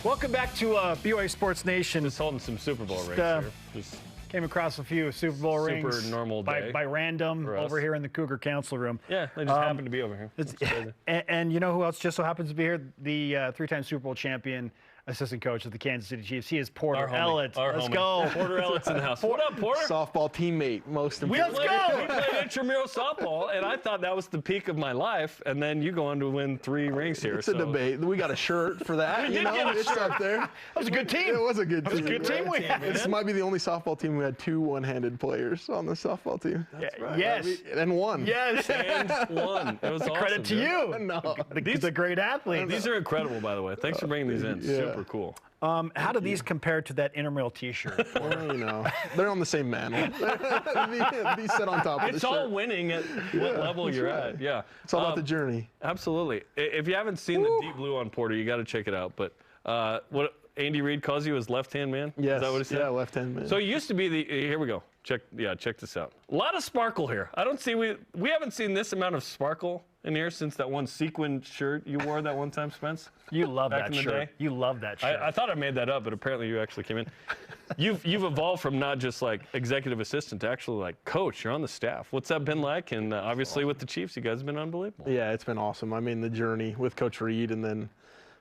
Welcome back to BYU Sports Nation. Just holding some Super Bowl rings here. Just came across a few Super Bowl rings. Super normal day. By random over here in the Cougar Council Room. Yeah, they just happen to be over here. And you know who else just so happens to be here? The three-time Super Bowl champion assistant coach of the Kansas City Chiefs. He is Porter Ellett. Let's go. Porter Ellett's in the house. What up, Porter? Softball teammate, most important. We played intramural softball, and I thought that was the peak of my life. And then you go on to win 3 rings here. It's a debate. We got a shirt for that. You know, it's up there. That was a good team. It was a good team. It was a good team we had. This might be the only softball team we had 2 one-handed players on the softball team. That's right. Yes. And one. Yes. And one. It was awesome. Credit to you. No. He's a great athlete. These are incredible, by the way. Thanks for bringing these in. Yeah. Super cool. How do these compare to that intramural T-shirt? Well, you know, they're on the same mantle. These sit on top of the shirt. It's all winning at what level you're at. Yeah. It's all about the journey. Absolutely. If you haven't seen the deep blue on Porter, you got to check it out. But what Andy Reid calls you his left-hand man? Yes. Is that what he said? Yeah, left-hand man. So he used to be the. Here we go. Check this out. A lot of sparkle here. I don't see we haven't seen this amount of sparkle in here since that one sequin shirt you wore that one time, Spence. You love Back that in the shirt. day. You love that shirt. I thought I made that up, but apparently you actually came in. You've evolved from not just like executive assistant to actually like coach. You're on the staff. What's that been like? And obviously with the Chiefs, you guys have been unbelievable. Yeah, it's been awesome. I mean, the journey with Coach Reid and then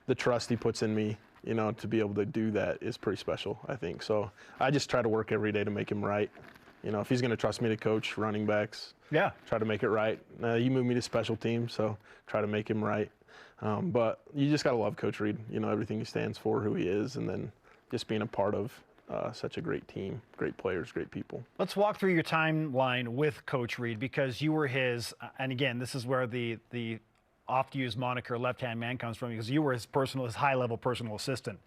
the trust he puts in me, you know, to be able to do that is pretty special, I think. So I just try to work every day to make him right. You know, if he's going to trust me to coach running backs, try to make it right. You move me to special teams, so try to make him right. But you just got to love Coach Reid, you know, everything he stands for, who he is, and then just being a part of such a great team, great players, great people. Let's walk through your timeline with Coach Reid because you were his, and again, this is where the oft-used moniker left-hand man comes from because you were his high-level personal assistant.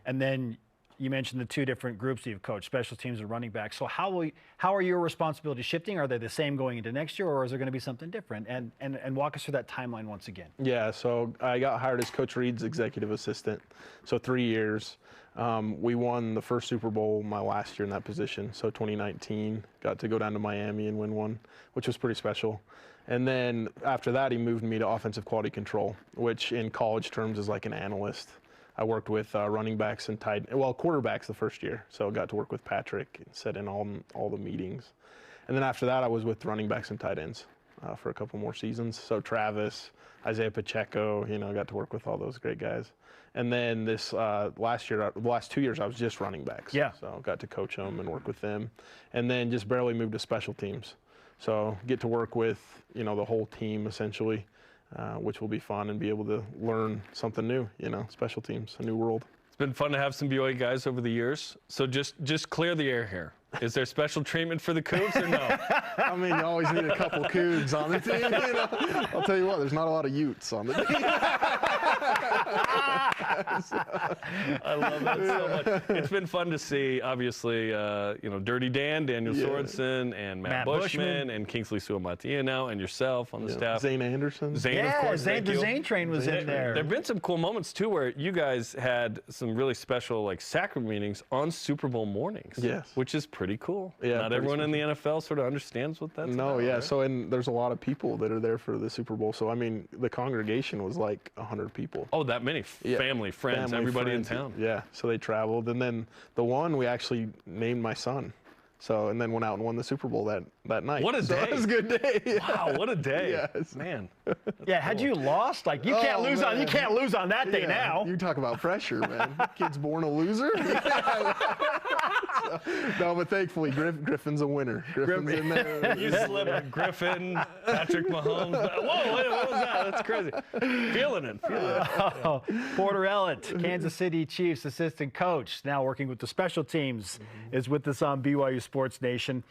And then you mentioned the 2 different groups you've coached, special teams and running backs. So how are your responsibilities shifting? Are they the same going into next year, or is there going to be something different? And walk us through that timeline once again. Yeah, so I got hired as Coach Reid's executive assistant, so 3 years. We won the first Super Bowl my last year in that position, so 2019. Got to go down to Miami and win one, which was pretty special. And then after that, he moved me to offensive quality control, which in college terms is like an analyst. I worked with running backs and quarterbacks the first year. So I got to work with Patrick and sit in all the meetings. And then after that, I was with running backs and tight ends for a couple more seasons. So Travis, Isaiah Pacheco, you know, I got to work with all those great guys. And then this last 2 years, I was just running backs. Yeah. So got to coach them and work with them. And then just barely moved to special teams. So get to work with, you know, the whole team essentially. Which will be fun and be able to learn something new, you know, special teams, a new world. It's been fun to have some BYU guys over the years. So just clear the air here. Is there special treatment for the Cougs or no? I mean, you always need a couple Cougs on the team. You know? I'll tell you what, there's not a lot of Utes on the team. I love that so much. It's been fun to see, obviously, you know, Dirty Dan, Daniel Sorensen, and Matt Bushman, and Kingsley Suamatia now, and yourself on the staff. Zane Anderson. Zane, of course. The Zane train was in there. There have been some cool moments, too, where you guys had some really special, like, sacrament meetings on Super Bowl mornings. Yes. Which is pretty cool. Yeah, Not everyone in the NFL sort of understands what that's about. Yeah. Right? So, and there's a lot of people that are there for the Super Bowl. So, I mean, the congregation was like 100 people. Oh, that many. Family, friends, everybody in town. Yeah. So they traveled. And then the one we actually named my son. So, and then went out and won the Super Bowl that night. What a day. That was a good day. Wow, what a day. Yes. Man. Yeah, had you lost, like you can't lose on that day now. You talk about pressure, man. Kid's born a loser. No, but thankfully Griffin's a winner. Griffin's in there. You slipped Griffin, Patrick Mahomes. Whoa, what was that? That's crazy. Feeling it. Porter Ellett, Kansas City Chiefs assistant coach, now working with the special teams, is with us on BYU Sports Nation.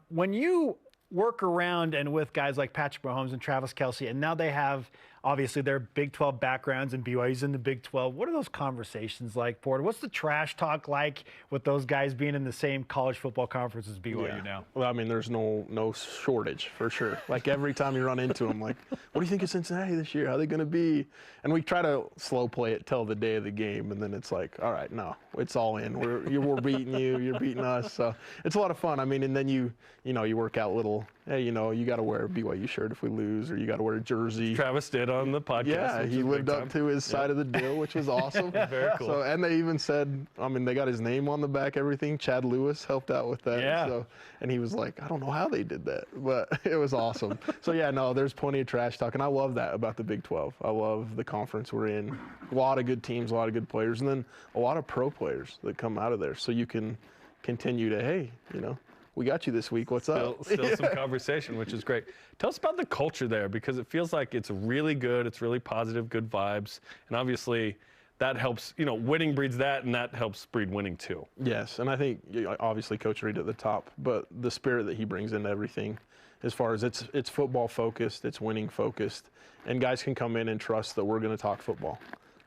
When you work around and with guys like Patrick Mahomes and Travis Kelce, and now they have obviously their Big 12 backgrounds and BYU's in the Big 12. What are those conversations like, Porter? What's the trash talk like with those guys being in the same college football conference as BYU now? Well, I mean, there's no shortage for sure. Like every time you run into them, like, what do you think of Cincinnati this year? How are they going to be? And we try to slow play it till the day of the game, and then it's like, all right, no, it's all in. We're beating you, you're beating us. So it's a lot of fun. I mean, and then you work out little hey, you know, you got to wear a BYU shirt if we lose, or you got to wear a jersey. Travis did on the podcast. Yeah, he lived up to his side of the deal, which was awesome. Very cool. So, and they even said, I mean, they got his name on the back, everything. Chad Lewis helped out with that. Yeah. So, and he was like, I don't know how they did that, but it was awesome. So, yeah, no, there's plenty of trash talk, and I love that about the Big 12. I love the conference we're in. A lot of good teams, a lot of good players, and then a lot of pro players that come out of there. So you can continue to, hey, you know, we got you this week. What's up? Still some conversation, which is great. Tell us about the culture there, because it feels like it's really good. It's really positive, good vibes. And obviously that helps, you know, winning breeds that, and that helps breed winning too. Yes, and I think obviously Coach Reid at the top, but the spirit that he brings into everything, as far as it's football focused, it's winning focused, and guys can come in and trust that we're going to talk football,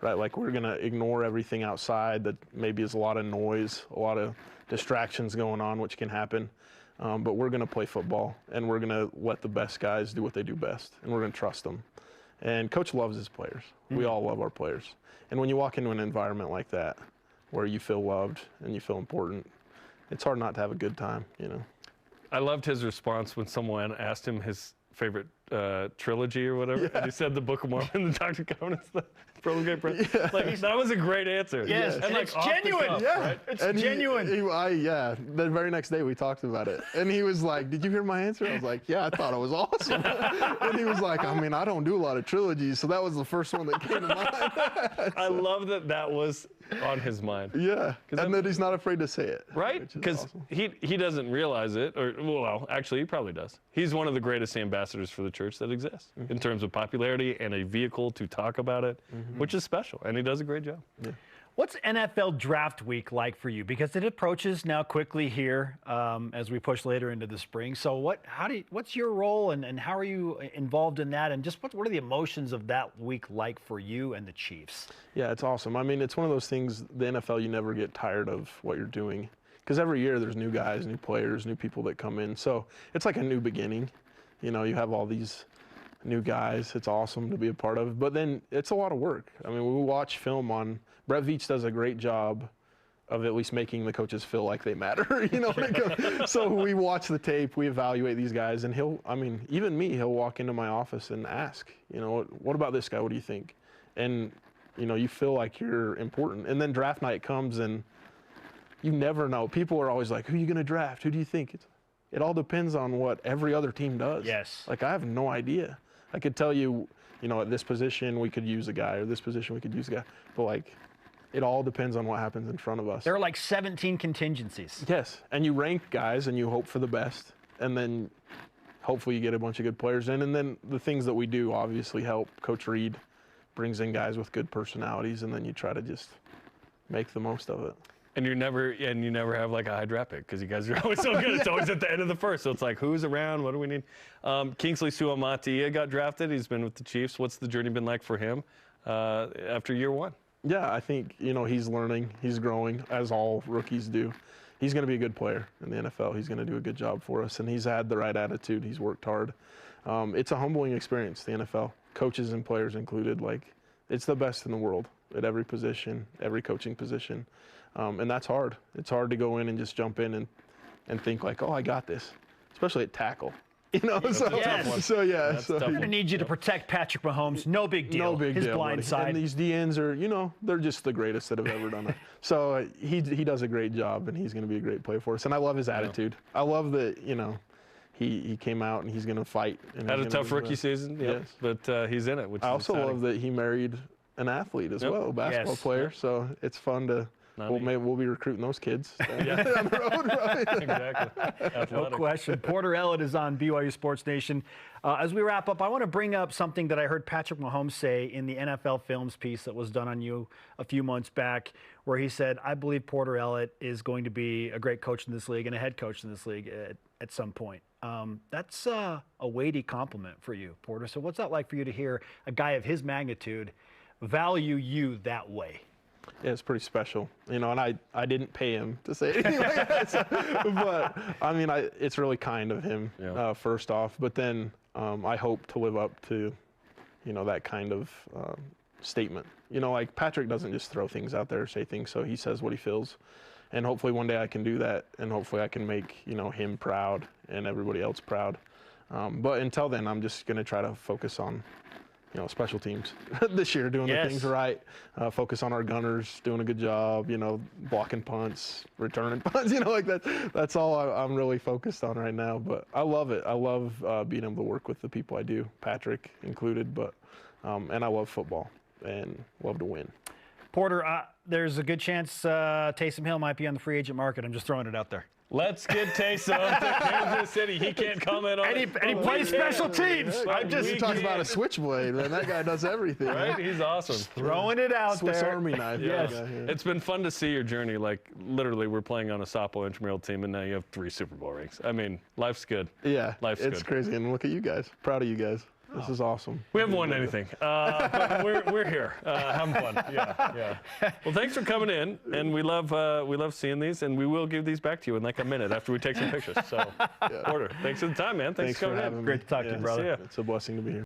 right? Like we're going to ignore everything outside that maybe is a lot of noise, a lot of distractions going on, which can happen. But we're going to play football, and we're going to let the best guys do what they do best, and we're going to trust them. And Coach loves his players. We all love our players. And when you walk into an environment like that, where you feel loved and you feel important, it's hard not to have a good time, you know. I loved his response when someone asked him his favorite trilogy or whatever, Yeah. and he said the Book of Mormon, the Doctrine and Covenants, the Promulgate Prayer. Like, that was a great answer. Yes, and and like it's off the genuine. cuff, Yeah, right? It's and genuine. The very next day we talked about it, and he was like, "Did you hear my answer?" I was like, "Yeah, I thought it was awesome." And he was like, "I mean, I don't do a lot of trilogies, so that was the first one that came to mind." I love that that was on his mind. Yeah, and that he's not afraid to say it. Right? which is Because awesome. he doesn't realize it, or, well, actually, he probably does. He's one of the greatest ambassadors for the church that exists in terms of popularity and a vehicle to talk about it, which is special, and he does a great job. Yeah. What's NFL draft week like for you? Because it approaches now quickly here as we push later into the spring. So what's your role, and how are you involved in that? And just what are the emotions of that week like for you and the Chiefs? Yeah, it's awesome. I mean, it's one of those things, the NFL, you never get tired of what you're doing. Because every year there's new guys, new players, new people that come in. So it's like a new beginning. You know, you have all these new guys. It's awesome to be a part of. But then it's a lot of work. I mean, we watch film on, Brett Veach does a great job of at least making the coaches feel like they matter, you know. So we watch the tape, we evaluate these guys, and even me, he'll walk into my office and ask, you know, what about this guy? What do you think? And, you know, you feel like you're important. And then draft night comes, and you never know. People are always like, who are you going to draft? Who do you think? It all depends on what every other team does. Yes. Like, I have no idea. I could tell you, you know, at this position we could use a guy, or this position we could use a guy. But, like, it all depends on what happens in front of us. There are like 17 contingencies. Yes, and you rank guys and you hope for the best, and then hopefully you get a bunch of good players in, and then the things that we do obviously help. Coach Reid brings in guys with good personalities, and then you try to just make the most of it. And you never have like a high draft pick, because you guys are always so good. It's always at the end of the first. So it's like, who's around? What do we need? Kingsley Suamataia got drafted. He's been with the Chiefs. What's the journey been like for him after year one? Yeah, I think, you know, he's learning, he's growing, as all rookies do. He's going to be a good player in the NFL. He's going to do a good job for us, and he's had the right attitude. He's worked hard. It's a humbling experience, the NFL, coaches and players included. Like, it's the best in the world at every position, every coaching position, and that's hard. It's hard to go in and just jump in and think like, oh, I got this, especially at tackle. You know, That's a tough one. so yeah, That's so a tough We're one. going to need you to protect Patrick Mahomes. No big deal. no big His deal. blind buddy. side. And these DNs are, you know, they're just the greatest that have ever done it. So he does a great job, and he's going to be a great player for us. And I love his attitude. I love that, you know, he came out and he's going to fight. And Had he's a gonna tough do rookie the- season, yep. Yes. But he's in it, which I is also exciting. love that he married an athlete as Yep. well, a basketball Yes. player. So it's fun to. Not me. We'll be recruiting those kids Yeah. down the road, right? Exactly. No Athletic. question. Porter Ellett is on BYU Sports Nation. As we wrap up, I want to bring up something that I heard Patrick Mahomes say in the NFL Films piece that was done on you a few months back, where he said, I believe Porter Ellett is going to be a great coach in this league and a head coach in this league at some point. That's a weighty compliment for you, Porter. So what's that like for you to hear a guy of his magnitude value you that way? Yeah, it's pretty special, you know, and I didn't pay him to say anything like that, so, but I mean, it's really kind of him, Yeah. first off, but then I hope to live up to, you know, that kind of statement. You know, like Patrick doesn't just throw things out there or say things, so he says what he feels, and hopefully one day I can do that, and hopefully I can make, you know, him proud and everybody else proud. But until then, I'm just going to try to focus on, special teams this year, doing the things right. Focus on our gunners, doing a good job, blocking punts, returning punts, like that. That's all I'm really focused on right now. But I love it. I love being able to work with the people I do, Patrick included. But and I love football and love to win. Porter, there's a good chance Taysom Hill might be on the free agent market. I'm just throwing it out there. Let's get Taysom to Kansas City. He can't comment on it. And he plays special teams. I'm just talking about a switchblade, man. That guy does everything. Right? He's awesome. Just throwing it out Swiss there. Army knife. Yes. It's been fun to see your journey. Like, literally, we're playing on a softball intramural team, and now you have 3 Super Bowl rings. I mean, life's good. Yeah, Life's it's good. crazy. And look at you guys. Proud of you guys. This is awesome. We haven't won anything, but we're here having fun. Yeah. Well, thanks for coming in, and we love seeing these, and we will give these back to you in like a minute after we take some pictures. So, Porter, thanks for the time, man. Thanks for coming in. having me. Great to talk to you, brother. See ya. It's a blessing to be here.